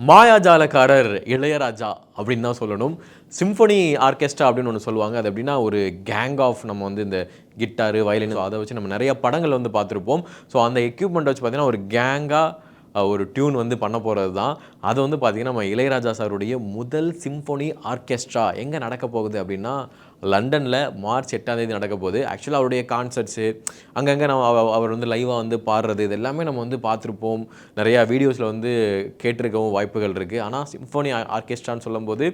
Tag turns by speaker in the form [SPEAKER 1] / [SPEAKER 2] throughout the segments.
[SPEAKER 1] மாயாஜாலக்காரர் இளையராஜா அப்படின்னு தான் சொல்லணும். சிம்ஃபனி ஆர்கெஸ்ட்ரா அப்படின்னு ஒன்று சொல்லுவாங்க. அது எப்படின்னா ஒரு கேங் ஆஃப் நம்ம வந்து இந்த கிட்டாரு, வயலின் அதை வச்சு நம்ம நிறைய படங்கள் வந்து பார்த்துருப்போம். ஸோ அந்த எக்யூப்மெண்ட் வச்சு பார்த்தீங்கன்னா ஒரு கேங்காக ஒரு டியூன் வந்து பண்ண போகிறது தான். அது வந்து பார்த்திங்கன்னா நம்ம இளையராஜா சாருடைய முதல் சிம்ஃபனி ஆர்கெஸ்ட்ரா எங்கே நடக்க போகுது அப்படின்னா லண்டனில் மார்ச் 8ஆம் தேதி நடக்க போகுது. ஆக்சுவலாக அவருடைய கான்சர்ட்ஸு அங்கங்கே நம்ம அவர் வந்து லைவாக வந்து பாடுறது இது எல்லாமே நம்ம வந்து பார்த்துருப்போம். நிறையா வீடியோஸில் வந்து கேட்டிருக்கவும் வாய்ப்புகள் இருக்குது. ஆனால் சிம்ஃபனி ஆர்கெஸ்ட்ரான்னு சொல்லும்போது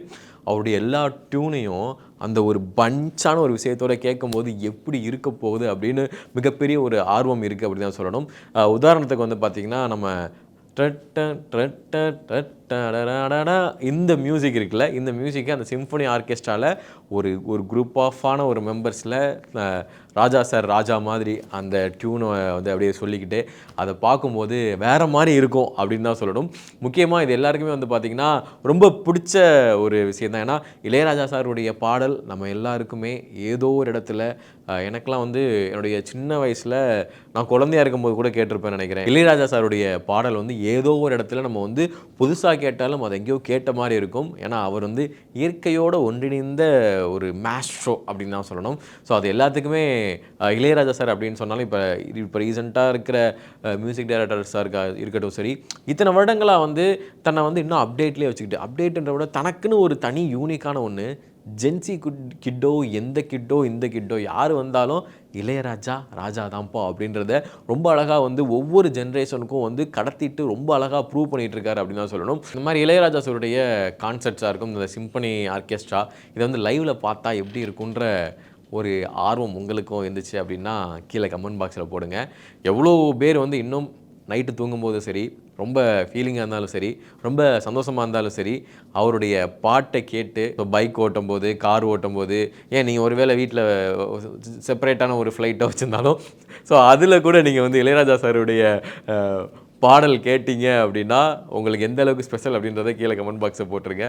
[SPEAKER 1] அவருடைய எல்லா டியூனையும் அந்த ஒரு பஞ்சான ஒரு விஷயத்தோடு கேட்கும்போது எப்படி இருக்க போகுது அப்படின்னு மிகப்பெரிய ஒரு ஆர்வம் இருக்குது அப்படின்னு தான் சொல்லணும். உதாரணத்துக்கு வந்து பார்த்திங்கன்னா நம்ம இந்த மியூசிக் இருக்குல்ல, இந்த மியூசிக்கை அந்த சிம்ஃபனி ஆர்கெஸ்ட்ராவில் ஒரு ஒரு குரூப் ஆஃபான ஒரு மெம்பர்ஸில் ராஜா சார் ராஜா மாதிரி அந்த டியூனை வந்து அப்படியே சொல்லிக்கிட்டு அதை பார்க்கும்போது வேறு மாதிரி இருக்கும் அப்படின்னு தான் சொல்லணும். முக்கியமாக இது எல்லாருக்குமே வந்து பார்த்திங்கன்னா ரொம்ப பிடிச்ச ஒரு விஷயம் தான். ஏன்னா இளையராஜா சாருடைய பாடல் நம்ம எல்லாருக்குமே ஏதோ ஒரு இடத்துல எனக்கெலாம் வந்து என்னுடைய சின்ன வயசில் நான் குழந்தையாக இருக்கும்போது கூட கேட்டிருப்பேன்னு நினைக்கிறேன். இளையராஜா சாருடைய பாடல் வந்து ஏதோ ஒரு இடத்துல நம்ம வந்து புதுசாக கேட்டாலும் அதை எங்கேயோ கேட்ட மாதிரி இருக்கும். ஏன்னா அவர் வந்து இயற்கையோடு ஒன்றிணைந்த ஒரு மேஸ்ட்ரோ அப்படின்னு தான் சொல்லணும். ஸோ அது எல்லாத்துக்குமே இளையராஜா சார் அப்படின்னு சொன்னாலும் இப்போ ரீசெண்டாக இருக்கிற மியூசிக் டைரக்டர் சார் இருக்கட்டும் சரி, இத்தனை வருடங்களாக வந்து தன்னை வந்து இன்னும் அப்டேட்லேயே வச்சுக்கிட்டு அப்டேட்டுன்ற விட தனக்குன்னு ஒரு தனி யூனிக்கான ஒன்று ஜென்சி கிட்டோ எந்த கிட்டோ இந்த கிட்டோ யார் வந்தாலும் இளையராஜா ராஜா தான்ப்பா அப்படின்றத ரொம்ப அழகாக வந்து ஒவ்வொரு ஜென்ரேஷனுக்கும் வந்து கடத்திட்டு ரொம்ப அழகாக ப்ரூவ் பண்ணிகிட்டு இருக்காரு அப்படின்னு தான் சொல்லணும். இந்த மாதிரி இளையராஜா சாருடைய கான்சர்ட்ஸாக இருக்கும், இந்த சிம்பனி ஆர்கெஸ்ட்ரா இதை வந்து லைவில் பார்த்தா எப்படி இருக்குன்ற ஒரு ஆர்வம் உங்களுக்கும் இருந்துச்சு அப்படின்னா கீழே கமெண்ட் பாக்ஸில் போடுங்க. எவ்வளோ பேர் வந்து இன்னும் நைட்டு தூங்கும்போது சரி, ரொம்ப ஃபீலிங்காக இருந்தாலும் சரி, ரொம்ப சந்தோஷமாக இருந்தாலும் சரி, அவருடைய பாட்டை கேட்டு இப்போ பைக் ஓட்டும்போது, கார் ஓட்டும்போது, ஏன் நீங்கள் ஒருவேளை வீட்டில் செப்பரேட்டான ஒரு ஃப்ளைட்டை வச்சுருந்தாலும் ஸோ அதில் கூட நீங்கள் வந்து இளையராஜா சாருடைய பாடல் கேட்டீங்க அப்படின்னா உங்களுக்கு எந்த அளவுக்கு ஸ்பெஷல் அப்படின்றத கீழே கமெண்ட் பாக்ஸை போட்டுருங்க.